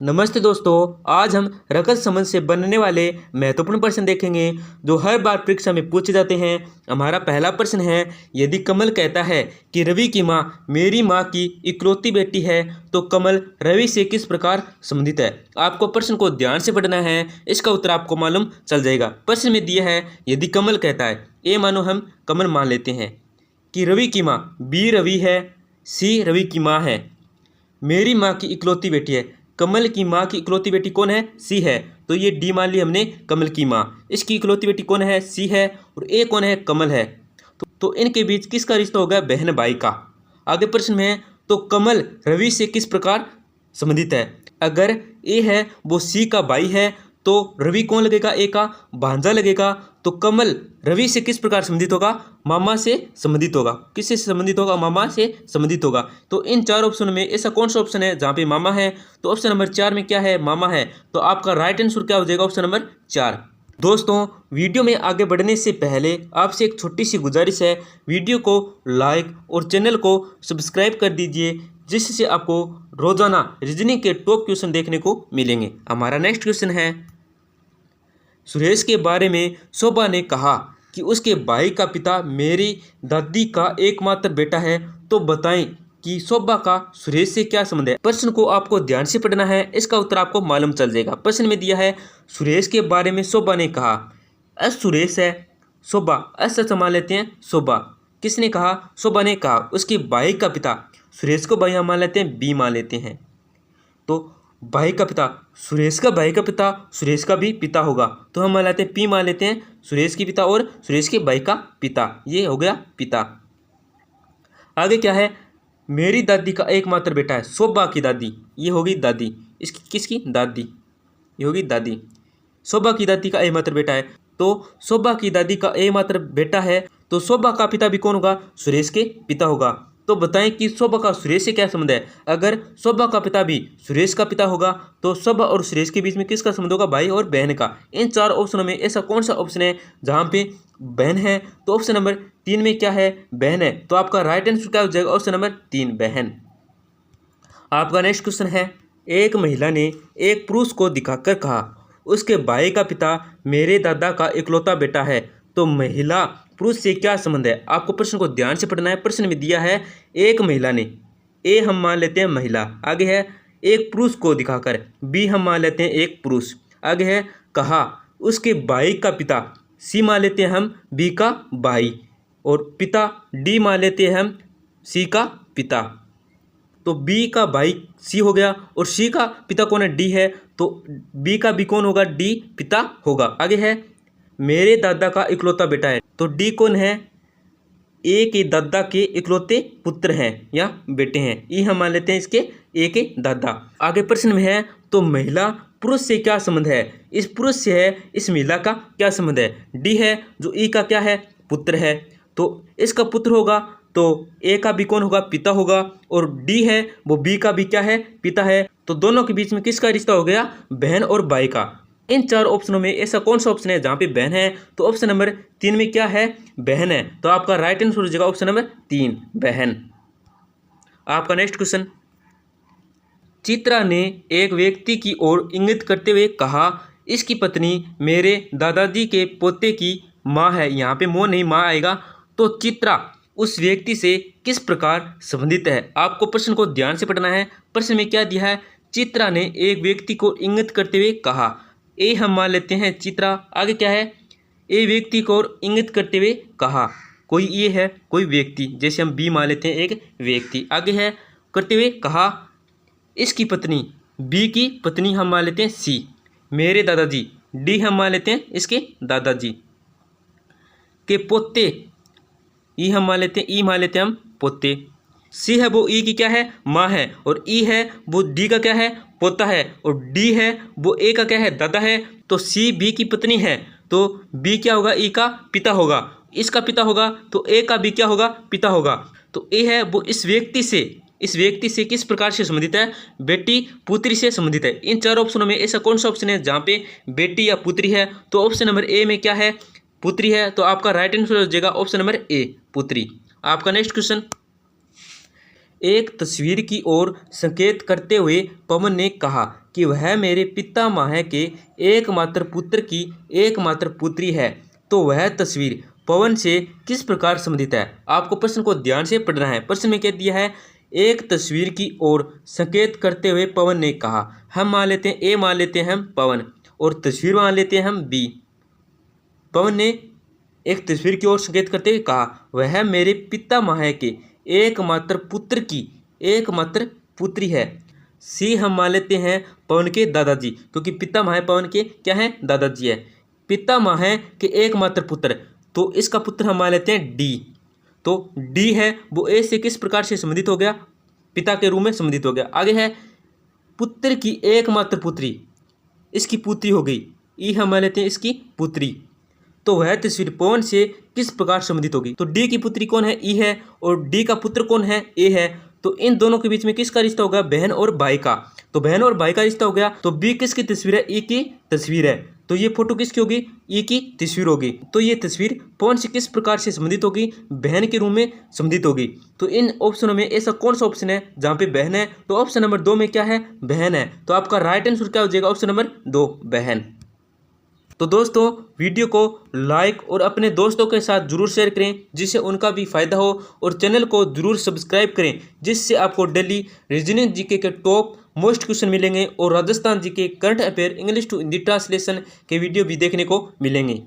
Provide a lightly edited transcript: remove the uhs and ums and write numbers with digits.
नमस्ते दोस्तों, आज हम रकत संबंध से बनने वाले महत्वपूर्ण प्रश्न देखेंगे जो हर बार परीक्षा में पूछे जाते हैं। हमारा पहला प्रश्न है, यदि कमल कहता है कि रवि की माँ मेरी माँ की इकलौती बेटी है तो कमल रवि से किस प्रकार संबंधित है। आपको प्रश्न को ध्यान से पढ़ना है, इसका उत्तर आपको मालूम चल जाएगा। प्रश्न में दिया है, यदि कमल कहता है, ए मानो हम कमल मान लेते हैं कि रवि की माँ बी रवि है, सी रवि की माँ है, मेरी माँ की इकलौती बेटी है। कमल की माँ की इकलौती बेटी कौन है? सी है। तो ये डी मान ली हमने कमल की माँ। इसकी इकलौती बेटी कौन है? सी है। और ए कौन है? कमल है। तो इनके बीच किसका रिश्ता होगा? बहन भाई का। आगे प्रश्न में है, तो कमल रवि से किस प्रकार संबंधित है? अगर ए है वो सी का भाई है तो रवि कौन लगेगा? ए का भांजा लगेगा। तो कमल रवि से किस प्रकार संबंधित होगा? मामा से संबंधित होगा। किससे संबंधित होगा? मामा से संबंधित होगा। तो इन चार ऑप्शन में ऐसा कौन सा ऑप्शन है जहाँ पे मामा है? तो ऑप्शन नंबर 4 में क्या है? मामा है। तो आपका राइट आंसर क्या हो जाएगा? Option number 4। दोस्तों, वीडियो में आगे बढ़ने से पहले आपसे एक छोटी सी गुजारिश है, वीडियो को लाइक और चैनल को सब्सक्राइब कर दीजिए, जिससे आपको रोजाना रीजनिंग के टॉप क्वेश्चन देखने को मिलेंगे। हमारा नेक्स्ट क्वेश्चन है, सुरेश के बारे में शोभा ने कहा कि उसके भाई का पिता मेरी दादी का एकमात्र बेटा है, तो बताएं कि शोभा का सुरेश से क्या संबंध है। प्रश्न को आपको ध्यान से पढ़ना है, इसका उत्तर आपको मालूम चल जाएगा। प्रश्न में दिया है, सुरेश के बारे में शोभा ने कहा। अस सुरेश है, शोभा अस मान लेते हैं शोभा। किसने कहा? शोभा ने कहा। उसके भाई का पिता, सुरेश को भाई हम मान लेते हैं, बी मान लेते हैं। तो भाई का पिता, सुरेश का भाई का पिता सुरेश का भी पिता होगा, तो हम मान लेते हैं, पी मान लेते हैं, सुरेश की पिता और सुरेश के भाई का पिता, ये हो गया पिता। आगे क्या है? मेरी दादी का एकमात्र बेटा है, शोभा की दादी, ये होगी दादी। इसकी किसकी? दादी, ये होगी दादी। शोभा की दादी का एकमात्र बेटा है, तो शोभा की दादी का एकमात्र बेटा है, तो शोभा का पिता भी कौन होगा? सुरेश के पिता होगा। तो बताएं कि शोभा का सुरेश से क्या संबंध है। अगर शोभा का पिता भी सुरेश का पिता होगा तो शोभा और सुरेश के बीच में किसका संबंध होगा? भाई और बहन का। इन चार ऑप्शनों में ऐसा कौन सा ऑप्शन है जहां पे बहन है? तो ऑप्शन नंबर 3 में क्या है? बहन है। तो आपका राइट आंसर क्या हो जाएगा? ऑप्शन नंबर 3 बहन। आपका नेक्स्ट क्वेश्चन है, एक महिला ने एक पुरुष को दिखाकर कहा, उसके भाई का पिता मेरे दादा का इकलौता बेटा है, तो महिला पुरुष से क्या संबंध है। आपको प्रश्न को ध्यान से पढ़ना है। प्रश्न में दिया है, एक महिला ने, ए हम मान लेते हैं महिला, आगे है एक पुरुष को दिखाकर, बी हम मान लेते हैं एक पुरुष, आगे है कहा उसके भाई का पिता, सी मान लेते हैं हम बी का भाई, और पिता डी मान लेते हैं हम सी का पिता। तो बी का भाई सी हो गया और सी का पिता कौन है? डी है। तो बी का बी कौन होगा? डी पिता होगा। आगे है मेरे दादा का इकलौता बेटा है, तो डी कौन है? ए के दादा के इकलौते पुत्र हैं या बेटे हैं, ई हम मान लेते हैं इसके ए के दादा। आगे प्रश्न में है, तो महिला पुरुष से क्या संबंध है। इस पुरुष से है, इस महिला का क्या संबंध है? डी है, जो ई का क्या है? पुत्र है, तो इसका पुत्र होगा, तो ए का भी कौन होगा? पिता होगा, और डी है वो बी का भी क्या है? पिता है। तो दोनों के बीच में किसका रिश्ता हो गया? बहन और भाई का। इन चार ऑप्शनों में ऐसा कौन सा ऑप्शन है जहां पे बहन है? तो ऑप्शन नंबर 3 में क्या है? बहन है। तो आपका राइट आंसर हो जाएगा ऑप्शन नंबर 3 बहन। आपका नेक्स्ट क्वेश्चन, चित्रा ने एक व्यक्ति की ओर इंगित करते हुए कहा, इसकी पत्नी मेरे दादाजी के पोते की माँ है। यहाँ पे मोह नहीं, माँ आएगा। तो चित्रा उस व्यक्ति से किस प्रकार संबंधित है। आपको प्रश्न को ध्यान से पढ़ना है। प्रश्न में क्या दिया है? चित्रा ने एक व्यक्ति को इंगित करते हुए कहा, ए हम मान लेते हैं चित्रा, आगे क्या है? ए व्यक्ति को इंगित करते हुए कहा, कोई ये है कोई व्यक्ति, जैसे हम बी मान लेते हैं एक व्यक्ति, आगे है करते हुए कहा इसकी पत्नी, बी की पत्नी हम मान लेते हैं सी, मेरे दादाजी, डी हम मान लेते हैं इसके दादाजी के पोते, ई हम मान लेते हैं, ई मान लेते हैं हम पोते, सी है वो ई की क्या है? माँ है, और ई है वो डी का क्या है? पोता है, और डी है वो ए का क्या है? दादा है। तो सी बी की पत्नी है, तो बी क्या होगा? ई का पिता होगा, इसका पिता होगा, तो ए का भी क्या होगा? पिता होगा। तो ए है वो इस व्यक्ति से किस प्रकार से संबंधित है? बेटी पुत्री से संबंधित है। इन चार ऑप्शनों में ऐसा कौन सा ऑप्शन है जहाँ पे बेटी या पुत्री है? तो ऑप्शन नंबर ए में क्या है? पुत्री है। तो आपका राइट आंसर हो जाएगा ऑप्शन नंबर ए पुत्री। आपका नेक्स्ट क्वेश्चन, एक तस्वीर की ओर संकेत करते हुए पवन ने कहा, कि वह मेरे पितामह के एकमात्र पुत्र की एकमात्र पुत्री है, तो वह तस्वीर पवन से किस प्रकार संबंधित है। आपको प्रश्न को ध्यान से पढ़ना है। प्रश्न में कह दिया है, एक तस्वीर की ओर संकेत करते हुए पवन ने कहा। हम मान लेते हैं ए, मान लेते हैं हम पवन, और तस्वीर मान लेते हैं हम बी। पवन ने एक तस्वीर की ओर संकेत करते हुए कहा, वह मेरे पितामह के एकमात्र पुत्र की एकमात्र पुत्री है। सी हम मान लेते हैं पवन के दादाजी, क्योंकि पितामह पवन के क्या है, दादाजी है। पितामह के एकमात्र पुत्र, तो इसका पुत्र हम मान लेते हैं डी। तो डी है वो ए से किस प्रकार से संबंधित हो गया, पिता के रूप में संबंधित हो गया। आगे है पुत्र की एकमात्र पुत्री, इसकी पुत्री हो गई। ई हम मान लेते हैं इसकी पुत्री, तो वह तस्वीर पवन से किस प्रकार संबंधित होगी। तो डी की पुत्री कौन है, ई है, और डी का पुत्र कौन है, ए है। तो इन दोनों के बीच में किसका रिश्ता होगा, बहन और भाई का। तो बहन और भाई का रिश्ता हो गया। तो बी किसकी तस्वीर है, ई की तस्वीर है। तो ये फोटो किसकी होगी, ई की तस्वीर होगी। तो ये तस्वीर पवन से किस प्रकार से संबंधित होगी, बहन के रूप में संबंधित होगी। तो इन ऑप्शनों में ऐसा कौन सा ऑप्शन है जहाँ पे बहन है, तो ऑप्शन नंबर 2 में क्या है, बहन है। तो आपका राइट आंसर क्या हो जाएगा, ऑप्शन नंबर 2 बहन। तो दोस्तों वीडियो को लाइक और अपने दोस्तों के साथ जरूर शेयर करें जिससे उनका भी फायदा हो, और चैनल को जरूर सब्सक्राइब करें जिससे आपको डेली रीजनिंग जीके के टॉप मोस्ट क्वेश्चन मिलेंगे और Rajasthan GK current affair English to Hindi translation के वीडियो भी देखने को मिलेंगे।